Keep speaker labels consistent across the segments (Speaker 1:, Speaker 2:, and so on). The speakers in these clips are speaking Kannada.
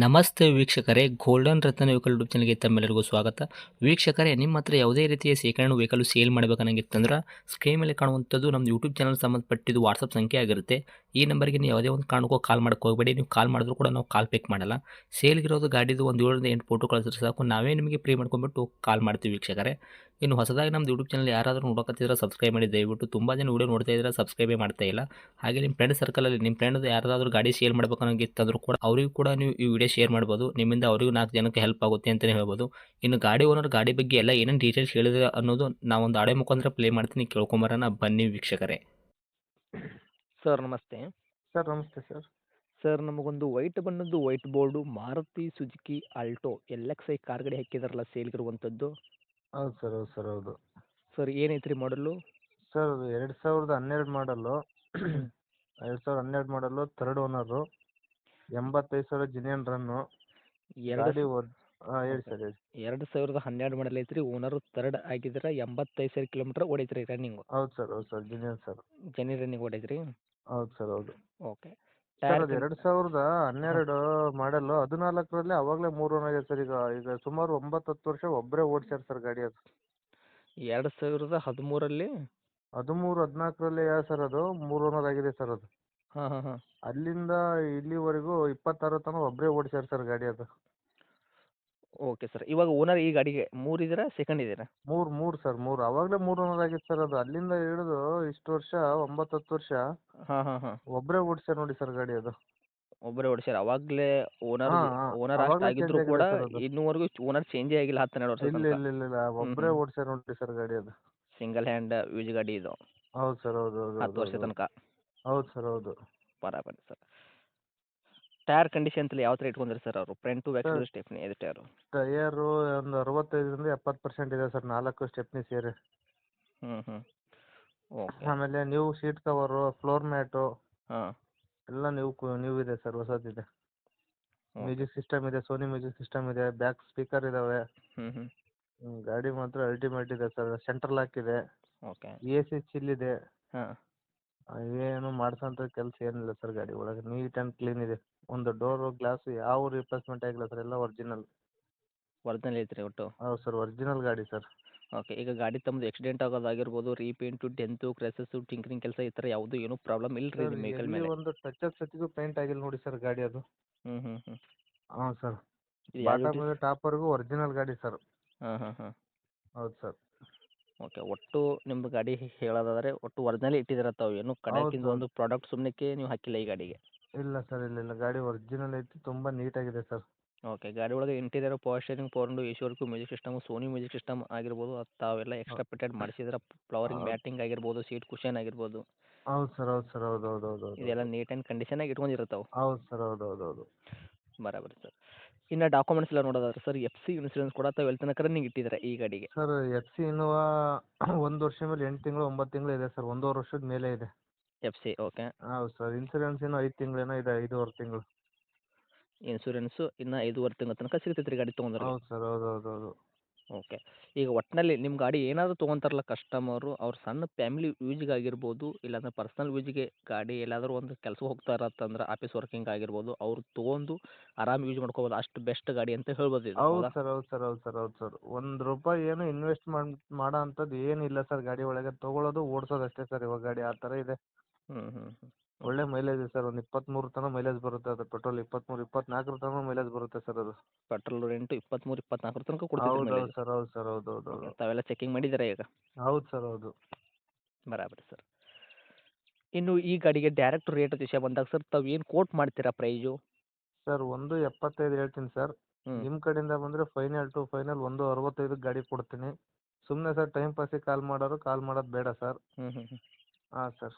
Speaker 1: ನಮಸ್ತೆ ವೀಕ್ಷಕರೇ, ಗೋಲ್ಡನ್ ರತ್ನ ವೆಹಿಕಲ್ ಯೂಟ್ಯೂಬ್ ಚಾನಲ್‌ಗೆ ತಮ್ಮೆಲ್ಲರಿಗೂ ಸ್ವಾಗತ. ವೀಕ್ಷಕರೇ, ನಿಮ್ಮ ಹತ್ರ ಯಾವುದೇ ರೀತಿಯ ಶೇಖರಣೆ ವೆಹಿಕಲ್ ಸೇಲ್ ಮಾಡಬೇಕನ್ನಂಗಿತ್ತಂದ್ರೆ ಸ್ಕ್ರೀನ್ ಮೇಲೆ ಕಾಣುವಂಥದ್ದು ನಮ್ಮ ಯೂಟ್ಯೂಬ್ ಚಾನಲ್ ಸಂಬಂಧಪಟ್ಟಿದ್ದು ವಾಟ್ಸಪ್ ಸಂಖ್ಯೆ ಆಗಿರುತ್ತೆ. ಈ ನಂಬರ್‌ಗೆ ನೀವು ಯಾವುದೇ ಒಂದು ಕಾರಣಕ್ಕೂ ಕಾಲ್ ಮಾಡಕ್ಕೆ ಹೋಗಬೇಡಿ. ನೀವು ಕಾಲ್ ಮಾಡಿದ್ರು ಕೂಡ ನಾವು ಕಾಲ್ ಪಿಕ್ ಮಾಡಲ್ಲ. ಸೇಲ್ಗಿರೋದು ಗಾಡಿದು ಒಂದು 7ರಿಂದ 8 ಫೋಟೋ ಕಳಿಸಿದ್ರೆ ಸಾಕು, ನಾವೇ ನಿಮಗೆ ಪ್ರೀ ಮಾಡ್ಕೊಂಡ್ಬಿಟ್ಟು ಕಾಲ್ ಮಾಡ್ತೀವಿ ವೀಕ್ಷಕರೇ. ಇನ್ನು ಹೊಸದಾಗಿ ನಮ್ಮದು ಯೂಟ್ಯೂಬ್ ಚಾನಲ್ ಯಾರಾದರೂ ನೋಡಕತ್ತಿದ್ರೆ ಸಬ್ಸ್ಕ್ರೈಬ್ ಮಾಡಿ ದಯವಿಟ್ಟು. ತುಂಬ ಜನ ವಿಡಿಯೋ ನೋಡ್ತಾ ಇದ್ದಾರೆ, ಸಬ್ಸ್ಕ್ರೈಬೇ ಮಾಡ್ತಾ ಇಲ್ಲ. ಹಾಗೆ ನಿಮ್ಮ ಫ್ರೆಂಡ್ ಸರ್ಕಲಲ್ಲಿ ನಿಮ್ಮ ಫ್ರೆಂಡ್ ಯಾರಾದರೂ ಗಾಡಿ ಸೇಲ್ ಮಾಡ್ಬೇಕನ್ನೋಂಗಿತ್ತಂದ್ರೂ ಕೂಡ ಅವರಿಗೂ ಕೂಡ ನೀವು ಈ ವಿಡಿಯೋ ಶೇರ್ ಮಾಡ್ಬೋದು. ನಿಮ್ಮಿಂದ ಅವರಿಗೂ 4 ಜನಕ್ಕೆ ಹೆಲ್ಪ್ ಆಗುತ್ತೆ ಅಂತಲೇ ಹೇಳ್ಬೋದು. ಇನ್ನು ಗಾಡಿ ಓನರ್ ಗಾಡಿ ಬಗ್ಗೆ ಎಲ್ಲ ಏನೇನು ಡೀಟೇಲ್ಸ್ ಹೇಳಿದ್ರೆ ಅನ್ನೋದು ನಾವೊಂದು ಆಡಿಯೋ ಮುಖಾಂತರ ಪ್ಲೇ ಮಾಡ್ತೀನಿ, ಕೇಳ್ಕೊಂಬರೋಣ ಬನ್ನಿ ವೀಕ್ಷಕರೇ. ಸರ್ ನಮಸ್ತೆ.
Speaker 2: ಸರ್ ನಮಸ್ತೆ ಸರ್.
Speaker 1: ಸರ್ ನಮಗೊಂದು ವೈಟ್ ಬಣ್ಣದ್ದು white board Maruti Suzuki Alto LXi car ಗಾಡಿ ಹಾಕಿದಾರಲ್ಲ ಸೇಲ್ಗಿರುವಂಥದ್ದು.
Speaker 2: ಹೌದು ಸರ್, ಹೌದು ಸರ್, ಹೌದು.
Speaker 1: ಸರ್ ಏನೈತ್ರಿ ಮಾಡಲು?
Speaker 2: ಸರ್ ಅದು 2012 ಮಾಡಲ್ಲು.
Speaker 1: ಹ್ಞೂ
Speaker 2: 2012 ಮಾಡಲ್ಲು, ಥರ್ಡ್ ಓನರು, 85,000 ಜಿನಿಯನ್ ರನ್ನು.
Speaker 1: ಎರಡು
Speaker 2: ಗಾಡಿ ಹೇಳಿ
Speaker 1: ಓಕೆ
Speaker 2: ಸರ್, ಹೇಳಿ.
Speaker 1: 2012 ಮಾಡಲ್ ಐತ್ರಿ. ಓನರು ಥರ್ಡ್ ಆಗಿದ್ರೆ 85,000 ಕಿಲೋಮೀಟ್ರ್ ಓಡೈತ್ರಿ ರನ್ನಿಂಗು.
Speaker 2: ಹೌದು ಸರ್, ಹೌದು ಸರ್, ಜಿನಿಯನ್ ಸರ್.
Speaker 1: ಜನಿ ರನ್ನಿಂಗ್ ಓಡೈತ್ರಿ.
Speaker 2: ಹೌದು ಸರ್, ಹೌದು.
Speaker 1: ಓಕೆ.
Speaker 2: ಸರ್
Speaker 1: ಟೈರ್
Speaker 2: ಅದು
Speaker 1: ಕನ್ ಹಾಂ
Speaker 2: 2012 ಮಾಡಲ್ಲು, 14ರಲ್ಲಿ ಅವಾಗಲೇ 3 ಓನ್ ಆಗಿದೆ ಸರ್. ಈಗ ಸುಮಾರು 9-10 ವರ್ಷ ಒಬ್ಬರೇ ಓಡಿಸ್ಯಾರ ಸರ್ ಗಾಡಿ ಅದು.
Speaker 1: 2013ರಲ್ಲಿ
Speaker 2: 13-14ರಲ್ಲಿ ಸರ್ ಅದು 3 ಓನರ್ ಆಗಿದೆ ಸರ್ ಅದು.
Speaker 1: ಹಾಂ ಹಾಂ ಹಾಂ.
Speaker 2: ಅಲ್ಲಿಂದ ಇಲ್ಲಿವರೆಗೂ 26 ತನಕ ಒಬ್ಬರೇ ಓಡಿಸ್ಯಾರ ಸರ್ ಗಾಡಿ ಅದು.
Speaker 1: Okay sir. ಇವಾಗ ಓನರ್ ಈ ಗಾಡಿಗೆ 3 ಇದ್ದೀರಾ, ಸೆಕೆಂಡ್ ಇದ್ದೀರಾ?
Speaker 2: 3 ಸರ್, 3 ಅವಾಗಲೇ 3 ಓನರ್ ಆಗಿತ್ತು ಸರ್ ಅದು. ಅಲ್ಲಿಂದ ಹಿಡಿದು ಇಷ್ಟು ವರ್ಷ 9-10 ವರ್ಷ
Speaker 1: ಹಾಂ ಹಾಂ ಹಾಂ.
Speaker 2: ಒಬ್ಬರೇ ಓಡಿಸ್ಯಾರ ನೋಡಿ ಸರ್ ಗಾಡಿ ಅದು.
Speaker 1: ಒಬ್ಬರೇ ಓಡಿಸ್ಯಾರ. ಅವಾಗಲೇ
Speaker 2: ಹಾಂ ಹಾಂ,
Speaker 1: ಓನರ್ ಅಷ್ಟು
Speaker 2: ಅವಾಗಲೇ ಚೇಂಜ್
Speaker 1: ಆಗಿದ್ರು ಕೂಡ
Speaker 2: ಆಗಿದೆ ಸರ್ ಅದು.
Speaker 1: ಇನ್ನೂವರೆಗೂ ಓನರ್ ಚೇಂಜೇ ಆಗಿಲ್ಲ 10, 12 ವರ್ಷದ
Speaker 2: ಇಲ್ಲ
Speaker 1: ತನಕ.
Speaker 2: ಇಲ್ಲ ಇಲ್ಲ ಇಲ್ಲ,
Speaker 1: ಹ್ಞೂ
Speaker 2: ಒಬ್ಬರೇ
Speaker 1: ಹ್ಞೂ.
Speaker 2: ಓಡಿಸ್ಯಾರ ನೋಡಿ ಸರ್ ಗಾಡಿ ಅದು.
Speaker 1: ಸಿಂಗಲ್ ಹ್ಯಾಂಡ್ ಯೂಸ್ ಗಾಡಿ ಇದು.
Speaker 2: ಹೌದು ಸರ್, ಹೌದು ಹೌದು
Speaker 1: 10
Speaker 2: ಹೌದು
Speaker 1: ವರ್ಷ
Speaker 2: ಹೌದು ಹೌದು.
Speaker 1: ತನಕ.
Speaker 2: ಹೌದು ಸರ್, ಹೌದು.
Speaker 1: ಬರಾಬರಿ ಸರ್. ಟೈರ್ ಕಂಡೀಷನ್ ಎಲ್ಲ ಯಾವ ಥರ ಇಟ್ಕೊಂಡಿರಿ ಸರ್ ಅವರು? Front back
Speaker 2: sir
Speaker 1: side stepney ಇದು ಟೈರು?
Speaker 2: ಟಯರು ಒಂದು 65-70% ಇದೆ ಸರ್, 4 ಸ್ಟೆಪ್ನಿ ಸೇರಿ.
Speaker 1: ಹ್ಞೂ ಹ್ಞೂ. ಓಕೆ.
Speaker 2: ಆಮೇಲೆ new seat cover, floor mat
Speaker 1: ಹಾಂ.
Speaker 2: ಎಲ್ಲ ನ್ಯೂ ಇದೆ ಸರ್, ಹೊಸದಿದೆ.
Speaker 1: ಓಕೆ.
Speaker 2: ಮ್ಯೂಸಿಕ್ ಸಿಸ್ಟಮ್ ಇದೆ, ಸೋನಿ ಮ್ಯೂಸಿಕ್ ಸಿಸ್ಟಮ್ ಇದೆ, ಬ್ಯಾಕ್ ಸ್ಪೀಕರ್ ಇದ್ದಾವೆ.
Speaker 1: ಹ್ಞೂ ಹ್ಞೂ.
Speaker 2: ಗಾಡಿ ಮಾತ್ರ ಅಲ್ಟಿಮೇಟ್ ಇದೆ ಸರ್. ಸೆಂಟ್ರಲ್ ಲಾಕ್ ಇದೆ,
Speaker 1: ಓಕೆ.
Speaker 2: AC ಚಿಲ್ ಇದೆ.
Speaker 1: ಹಾಂ.
Speaker 2: ಏನು ಮಾಡ್ಸೋಂಥ ಕೆಲಸ ಏನಿಲ್ಲ ಸರ್ ಗಾಡಿ ಒಳಗೆ. ನೀಟ್ ಆ್ಯಂಡ್ ಕ್ಲೀನ್ ಇದೆ. ಒಂದು ಡೋರು ಗ್ಲಾಸು ಯಾವ ರಿಪ್ಲೇಸ್ಮೆಂಟ್ ಆಗಿಲ್ಲ ಸರ್, ಎಲ್ಲ ಒರಿಜಿನಲ್.
Speaker 1: ಒರಿಜಿನಲ್ ಐತ್ರಿ ಒಟ್ಟು?
Speaker 2: ಹೌದು ಸರ್, ಒರಿಜಿನಲ್ ಗಾಡಿ ಸರ್.
Speaker 1: ಓಕೆ. ಈಗ ಗಾಡಿ ತಮ್ಮದು ಆಕ್ಸಿಡೆಂಟ್ ಆಗೋದಾಗಿರ್ಬೋದು, ರೀಪೇಂಟು, ಡೆಂತು, ಕ್ರ್ಯಾಚಸ್ಸು, ಟಿಂಕರಿಂಗ್ ಕೆಲಸ ಈ ಥರ ಯಾವುದೂ ಏನೂ ಪ್ರಾಬ್ಲಮ್ ಇಲ್ಲ ರೀ
Speaker 2: ಸರ್
Speaker 1: ನಿಮ್ಮ ವೆಹಿಕಲ್
Speaker 2: ಎಲ್ಲಿ
Speaker 1: ಮೇಲೆ?
Speaker 2: ಒಂದು ಟಚಪ್ ಸತಿಗೂ ಪೇಂಟ್ ಆಗಿಲ್ಲ ನೋಡಿ ಸರ್ ಗಾಡಿ ಅದು.
Speaker 1: ಹ್ಞೂ ಹ್ಞೂ ಹ್ಞೂ.
Speaker 2: ಹಾಂ ಸರ್.
Speaker 1: ಇದು ಯಾವ್ದು
Speaker 2: ಬಾಟಮಿಂದ ಟಾಪ್ವರೆಗೂ ಒರಿಜಿನಲ್ ಗಾಡಿ ಸರ್.
Speaker 1: ಹಾಂ ಹಾಂ ಹಾಂ.
Speaker 2: ಹೌದು ಸರ್.
Speaker 1: ಓಕೆ. ಒಟ್ಟು ನಿಮ್ಮದು ಗಾಡಿ ಹೇಳೋದಾದರೆ ಒಟ್ಟು ಒರಿಜಿನಲೇ ಇಟ್ಟಿದ್ದೀರ ತಾವು, ಏನು
Speaker 2: ಹೌದು
Speaker 1: ಕಡೆಕಿಂದ
Speaker 2: ಸರ್.
Speaker 1: ಒಂದು ಪ್ರಾಡಕ್ಟ್ ಸುಮ್ಮನೆಕ್ಕೆ ನೀವು ಹಾಕಿಲ್ಲ ಈ ಗಾಡಿಗೆ?
Speaker 2: ಇಲ್ಲ ಸರ್, ಇಲ್ಲ ಇಲ್ಲ, ಗಾಡಿ ಒರಿಜಿನಲ್ ಐತಿ, ತುಂಬ ನೀಟಾಗಿದೆ ಸರ್.
Speaker 1: ಓಕೆ. ಗಾಡಿ ಒಳಗೆ interior power steering, power window, A C work, music system, Sony music system ಆಗಿರ್ಬೋದು, ಅದು ತಾವೆಲ್ಲ ಎಕ್ಸ್ಟ್ರಾ ಫಿಟೆಡ್ ಮಾಡಿಸಿದ್ರೆ ಫ್ಲವರಿಂಗ್
Speaker 2: ಹೌದು
Speaker 1: ಮ್ಯಾಟಿಂಗ್ ಆಗಿರ್ಬೋದು, ಸೀಟ್ ಕುಷನ್ ಆಗಿರ್ಬೋದು,
Speaker 2: ಹೌದು ಸರ್, ಹೌದು ಸರ್, ಹೌದು ಹೌದು ಹೌದು ಹೌದು
Speaker 1: ಇದೆಲ್ಲ
Speaker 2: ಹೌದು.
Speaker 1: ನೀಟ್ ಆ್ಯಂಡ್ ಕಂಡೀಷನಾಗಿ ಇಟ್ಕೊಂಡಿರ್ತಾವೆ.
Speaker 2: ಹೌದು ಸರ್, ಹೌದು ಹೌದು ಹೌದು.
Speaker 1: ಬರಾಬರಿ ಸರ್. ಇನ್ನು ಡಾಕ್ಯುಮೆಂಟ್ಸ್ ಎಲ್ಲ ನೋಡೋದಾದ್ರೆ ಸರ್, FC ಇನ್ಸೂರೆನ್ಸ್ ಕೂಡ ತಾವು ಎಲ್ಲಿ ತನಕ ರನ್ನಿಂಗ್ ಇಟ್ಟಿದ್ದೀರಾ ಈ ಗಾಡಿಗೆ?
Speaker 2: ಸರ್ FC ಇನ್ನೋವಾ 1 ವರ್ಷ ಮೇಲೆ 8 ತಿಂಗಳು 9 ತಿಂಗಳು ಇದೆ ಸರ್, 1.5 ವರ್ಷದ ಮೇಲೆ ಇದೆ.
Speaker 1: FC okay.
Speaker 2: ಹೌದು ಸರ್. ಇನ್ಸೂರೆನ್ಸ್ ಇನ್ನೂ 5 ತಿಂಗಳೇನೋ ಇದೆ, 5.5 ತಿಂಗಳು.
Speaker 1: ಇನ್ಸೂರೆನ್ಸು ಇನ್ನು 5.5 ತಿಂಗಳ ತನಕ ಸಿಗ್ತೈತೆ ರೀ ಗಾಡಿ ತೊಗೊಂಡ್ರಿಗೆ?
Speaker 2: ಹೌದು ಸರ್, ಹೌದು ಹೌದು ಹೌದು.
Speaker 1: ಓಕೆ. ಈಗ ಒಟ್ಟಿನಲ್ಲಿ ನಿಮ್ಮ ಗಾಡಿ ಏನಾದರೂ ತೊಗೊಂತಾರಲ್ಲ ಕಸ್ಟಮರು, ಅವ್ರ ಸಣ್ಣ ಫ್ಯಾಮಿಲಿ ಯೂಸ್‌ಗಾಗಿರ್ಬೋದು, ಇಲ್ಲಾಂದ್ರೆ ಪರ್ಸನಲ್ ಯೂಸ್‌ಗೆ ಗಾಡಿ ಎಲ್ಲಾದರೂ ಒಂದು ಕೆಲ್ಸಕ್ಕೆ ಹೋಗ್ತಾರತ್ತಂದ್ರೆ ಆಫೀಸ್ ವರ್ಕಿಂಗ್ ಆಗಿರ್ಬೋದು, ಅವ್ರು ತೊಗೊಂಡು ಆರಾಮ್ ಯೂಸ್ ಮಾಡ್ಕೋಬೋದು. ಅಷ್ಟು ಬೆಸ್ಟ್ ಗಾಡಿ ಅಂತ ಹೇಳ್ಬೋದು ಇದು,
Speaker 2: ಹೌದು
Speaker 1: ಹೌದಾ?
Speaker 2: ಸರ್, ಹೌದು ಸರ್, ಹೌದು ಸರ್, ಹೌದು ಸರ್. ₹1 ಏನು ಇನ್ವೆಸ್ಟ್ ಮಾಡೋ ಅಂಥದ್ದು ಏನಿಲ್ಲ ಸರ್ ಗಾಡಿ ಒಳಗೆ. ತೊಗೊಳೋದು ಓಡಿಸೋದು ಅಷ್ಟೇ ಸರ್ ಇವಾಗ ಗಾಡಿ ಆ ಥರ ಇದೆ.
Speaker 1: ಹ್ಞೂ ಹ್ಞೂ ಹ್ಞೂ.
Speaker 2: ಒಳ್ಳೆ
Speaker 1: ಓಕೆ.
Speaker 2: ಮೈಲೇಜ್ ಇದೆ ಸರ್, ಒಂದು 23 ತನಕ ಮೈಲೇಜ್ ಬರುತ್ತೆ ಅದು. ಪೆಟ್ರೋಲ್ 23, 24 ತನಕ ಮೈಲೇಜ್ ಬರುತ್ತೆ ಸರ್ ಅದು.
Speaker 1: ಪೆಟ್ರೋಲ್ ರೇಟು 23, 24 ತನಕ ಕೊಡ್ತೈತೆ ರೀ
Speaker 2: ಹೌದು ಹೌದು
Speaker 1: ಮೈಲೇಜ್?
Speaker 2: ಸರ್, ಹೌದು ಸರ್, ಹೌದು ಹೌದು
Speaker 1: ಓಕೆ.
Speaker 2: ಹೌದು.
Speaker 1: ತಾವೆಲ್ಲ ಚೆಕಿಂಗ್ ಮಾಡಿದ್ದೀರಾ ಈಗ?
Speaker 2: ಹೌದು ಸರ್, ಹೌದು.
Speaker 1: ಬರಾಬರಿ ಸರ್. ಇನ್ನು ಈ ಗಾಡಿಗೆ ಡೈರೆಕ್ಟ್ ರೇಟ್ ವಿಷಯ ಬಂದಾಗ ಸರ್, ತಾವು ಏನು ಕೋಟ್ ಮಾಡ್ತೀರಾ ಪ್ರೈಸು?
Speaker 2: ಸರ್ 1.75 ಹೇಳ್ತೀನಿ ಸರ್.
Speaker 1: ಹ್ಞೂ.
Speaker 2: ನಿಮ್ಮ ಕಡೆಯಿಂದ ಬಂದರೆ ಫೈನಲ್ ಟು ಫೈನಲ್ 1.65ಕ್ಕೆ ಗಾಡಿ ಕೊಡ್ತೀನಿ. ಸುಮ್ಮನೆ ಸರ್ ಟೈಮ್ ಪಾಸಿಗೆ ಕಾಲ್ ಮಾಡೋರು ಕಾಲ್ ಮಾಡೋದು ಬೇಡ ಸರ್.
Speaker 1: ಹ್ಞೂ ಹ್ಞೂ ಹ್ಞೂ.
Speaker 2: ಹಾಂ ಸರ್.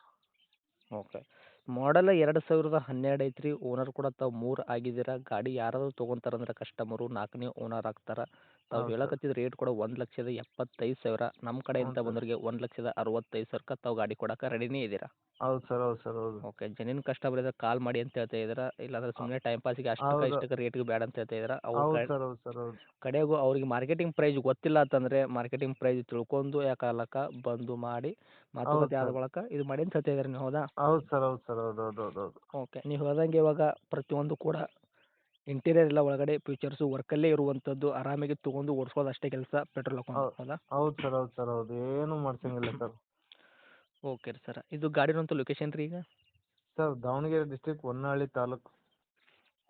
Speaker 1: ಓಕೆ. ಮಾಡಲ್ 2012 ಐತ್ರಿ. ಓನರ್ ಕೂಡ ತಾವು 3 ಆಗಿದ್ದೀರಾ. ಗಾಡಿ ಯಾರಾದರೂ ತೊಗೊಂತಾರಂದ್ರೆ ಕಸ್ಟಮರು 4ನೇ ಓನರ್ ಆಗ್ತಾರೆ. ತಾವು
Speaker 2: ಹೌದು ಸರ್.
Speaker 1: ಹೇಳಕತ್ತಿದ ರೇಟ್ ಕೂಡ 1,75,000. ನಮ್ಮ
Speaker 2: ಹ್ಞೂ
Speaker 1: ಕಡೆಯಿಂದ
Speaker 2: ಸರ್.
Speaker 1: ಬಂದವರಿಗೆ 1,65,000ಕ್ಕೆ ತಾವು ಗಾಡಿ ಕೊಡಕ್ಕೆ ರೆಡಿನೇ ಇದ್ದೀರಾ?
Speaker 2: ಹೌದು ಸರ್, ಹೌದು ಸರ್, ಹೌದು.
Speaker 1: ಓಕೆ. ಜೆನ್ಯೂನ್ ಕಸ್ಟಮರ್ ಇದ್ರೆ ಕಾಲ್ ಮಾಡಿ ಅಂತ ಹೇಳ್ತಾ ಇದ್ದೀರಾ? ಇಲ್ಲಾಂದ್ರೆ ಸುಮ್ಮನೆ ಟೈಮ್ ಪಾಸಿಗೆ ಅಷ್ಟಕ್ಕೆ
Speaker 2: ಹೌದು.
Speaker 1: ಇಷ್ಟಕ್ಕೆ ರೇಟ್‌ಗೆ ಬೇಡ ಅಂತ ಹೇಳ್ತಾ ಇದ್ದೀರಾ? ಅವ್ರ
Speaker 2: ಹೌದು ಸರ್, ಹೌದು ಸರ್, ಹೌದು.
Speaker 1: ಕಡೆಗೂ ಅವ್ರಿಗೆ ಮಾರ್ಕೆಟಿಂಗ್ ಪ್ರೈಸ್ ಗೊತ್ತಿಲ್ಲ ಅಂತಂದರೆ ಮಾರ್ಕೆಟಿಂಗ್ ಪ್ರೈಸ್ ತಿಳ್ಕೊಂಡು ಯಾ ಕಾಲಕ್ಕೆ ಬಂದು ಮಾಡಿ
Speaker 2: ಹೌದು
Speaker 1: ಮಾತುಕತೆ ಆದ
Speaker 2: ಸರ್.
Speaker 1: ಬಳಿಕ ಇದು ಮಾಡಿ ಅಂತ ಹೇಳ್ತಾ ಇದ್ದೀರಾ ನೀವು, ಹೌದಾ?
Speaker 2: ಹೌದು ಸರ್, ಹೌದು ಸರ್, ಹೌದು ಹೌದು ಹೌದು ಹೌದು.
Speaker 1: ಓಕೆ. ನೀವು ಹೇಳ್ದಂಗೆ ಇವಾಗ ಪ್ರತಿಯೊಂದು ಕೂಡ
Speaker 3: ಇಂಟೀರಿಯರ್ ಎಲ್ಲ ಒಳಗಡೆ ಫೀಚರ್ಸು ವರ್ಕಲ್ಲೇ ಇರುವಂಥದ್ದು, ಆರಾಮಾಗಿ ತೊಗೊಂಡು ಓಡಿಸೋದು ಅಷ್ಟೇ ಕೆಲಸ, ಪೆಟ್ರೋಲ್ ಹಾಕೊಂಡು ಹೌದಾ?
Speaker 2: ಹೌದು ಸರ್, ಹೌದು ಸರ್, ಹೌದು. ಏನೂ ಮಾಡ್ಸಂಗಿಲ್ಲ ಸರ್.
Speaker 3: ಓಕೆ ರೀ ಸರ್. ಇದು ಗಾಡಿರೋಂಥ ಲೊಕೇಶನ್ ರೀ ಈಗ?
Speaker 2: Sir Davanagere district Honnali taluk.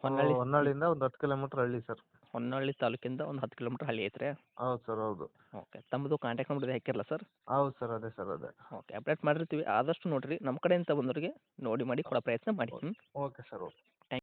Speaker 3: ಹೊನ್ನಾಳಿ
Speaker 2: ಹೊನ್ನಾಳಿಯಿಂದ ಒಂದು 10 ಕಿಲೋಮೀಟ್ರ್ ಹಳ್ಳಿ ಸರ್.
Speaker 3: ಹೊನ್ನಾಳಿ ತಾಲೂಕಿಂದ ಒಂದು 10 ಕಿಲೋಮೀಟ್ರ್ ಹಳ್ಳಿ ಐತ್ರಿ?
Speaker 2: ಹೌದು ಸರ್, ಹೌದು.
Speaker 3: ಓಕೆ. ತಮ್ಮದು ಕಾಂಟ್ಯಾಕ್ಟ್ ನಂಬರ್ ಹಾಕಿರಲ್ಲ ಸರ್?
Speaker 2: ಹೌದು ಸರ್, ಅದೇ ಸರ್, ಅದೇ.
Speaker 3: ಓಕೆ. ಅಪ್ಡೇಟ್ ಮಾಡಿರ್ತೀವಿ. ಆದಷ್ಟು ನೋಡಿರಿ, ನಮ್ಮ ಕಡೆಯಿಂದ ಬಂದವರಿಗೆ ನೋಡಿ ಮಾಡಿ ಕೊಡೋ ಪ್ರಯತ್ನ ಮಾಡಿ.
Speaker 2: Okay sir, okay.